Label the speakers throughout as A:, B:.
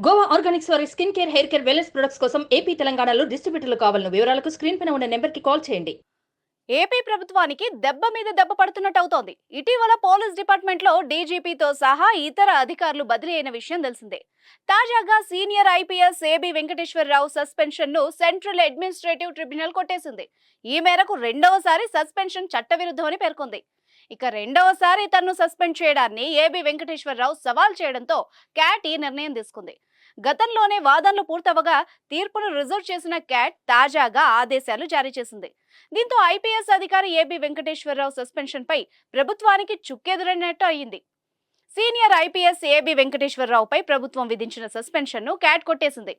A: Goa Organics వారి skin care, hair care, wellness products కోసం AP, తెలంగాణలో డిస్ట్రిబ్యూటర్లు కావాలను వివరాలకు స్క్రీన్ పైన ఉన్న నెంబర్కి కాల్ చేయండి.
B: ఏపీ ప్రభుత్వానికి దెబ్బ మీద దెబ్బ పడుతున్నట్టవుతోంది. ఇటీవల పోలీస్ డిపార్ట్మెంట్ లో డీజీపీతో సహా ఇతర అధికారులు బదిలీ అయిన విషయం తెలిసిందే. తాజాగా senior IPS AB Venkateswara Rao suspension ను సెంట్రల్ అడ్మినిస్ట్రేటివ్ ట్రిబ్యునల్ కొట్టేసింది. ఈ మేరకు రెండవసారి సస్పెన్షన్ చట్టవిరుద్ధమని పేర్కొంది. ఇక రెండవసారి తనను సస్పెండ్ చేయడాన్ని ఏబీ వెంకటేశ్వరరావు సవాల్ చేయడంతో క్యాట్ ఈ నిర్ణయం తీసుకుంది. గతంలోనే వాదనలు పూర్తవగా తీర్పును రిజర్వ్ చేసిన క్యాట్ తాజాగా ఆదేశాలు జారీ చేసింది. దీంతో ఐపీఎస్ అధికారి ఏబీ వెంకటేశ్వరరావు సస్పెన్షన్ పై ప్రభుత్వానికి చుక్కెదురైనట్టు అయింది. సీనియర్ ఐపీఎస్ ఏబీ వెంకటేశ్వరరావుపై ప్రభుత్వం విధించిన సస్పెన్షన్ ను క్యాట్ కొట్టేసింది.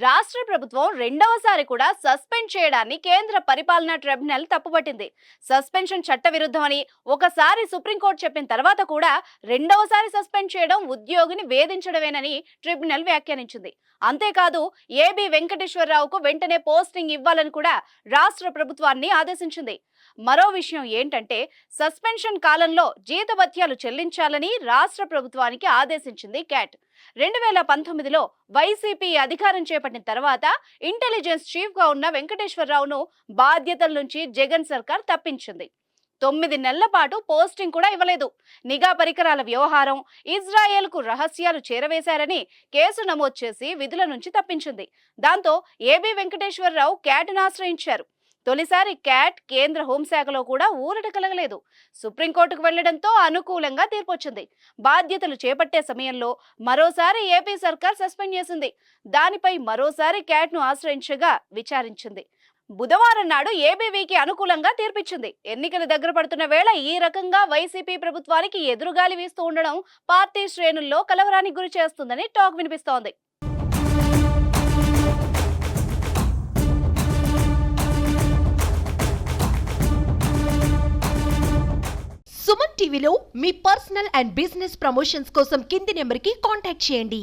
B: రాష్ట్ర ప్రభుత్వం రెండవసారి కూడా సస్పెండ్ చేయడాన్ని కేంద్ర పరిపాలనా ట్రిబ్యునల్ తప్పుపట్టింది. సస్పెన్షన్ చట్టవిరుద్ధమని ఒకసారి సుప్రీంకోర్టు చెప్పిన తర్వాత కూడా రెండవసారి సస్పెండ్ చేయడం ఉద్యోగిని వేధించడమేనని ట్రిబ్యునల్ వ్యాఖ్యానించింది. అంతేకాదు ఏబీ వెంకటేశ్వరరావుకు వెంటనే పోస్టింగ్ ఇవ్వాలని కూడా రాష్ట్ర ప్రభుత్వాన్ని ఆదేశించింది. మరో విషయం ఏంటంటే సస్పెన్షన్ కాలంలో జీతభత్యాలు చెల్లించాలని రాష్ట్ర ప్రభుత్వానికి ఆదేశించింది క్యాట్. 2019లో వైసీపీ అధికారం చేపట్టిన తర్వాత ఇంటెలిజెన్స్ చీఫ్ గా ఉన్న వెంకటేశ్వరరావును బాధ్యతల నుంచి జగన్ సర్కార్ తప్పించింది. 9 నెలల పాటు పోస్టింగ్ కూడా ఇవ్వలేదు. నిఘా పరికరాల వ్యవహారం, ఇజ్రాయెల్ కు రహస్యాలు చేరవేశారని కేసు నమోదు చేసి విధుల నుంచి తప్పించింది. దాంతో ఏబీ వెంకటేశ్వరరావు క్యాట్ను ఆశ్రయించారు. తొలిసారి క్యాట్ కేంద్ర హోంశాఖలో కూడా ఊరట కలగలేదు. సుప్రీంకోర్టుకు వెళ్లడంతో అనుకూలంగా తీర్పొచ్చింది. బాధ్యతలు చేపట్టే సమయంలో మరోసారి ఏపీ సర్కార్ సస్పెండ్ చేసింది. దానిపై మరోసారి క్యాట్ను ఆశ్రయించగా విచారించింది. బుధవారం నాడు ఏబీవీకి అనుకూలంగా తీర్పిచ్చింది. ఎన్నికలు దగ్గర పడుతున్న వేళ ఈ రకంగా వైసీపీ ప్రభుత్వానికి ఎదురుగాలి వీస్తూ ఉండడం పార్టీ శ్రేణుల్లో కలవరానికి గురి చేస్తుందని టాక్ వినిపిస్తోంది.
C: సుమన్ టీవీలో మీ పర్సనల్ అండ్ బిజినెస్ ప్రమోషన్స్ కోసం కింది నెంబర్కి కాంటాక్ట్ చేయండి.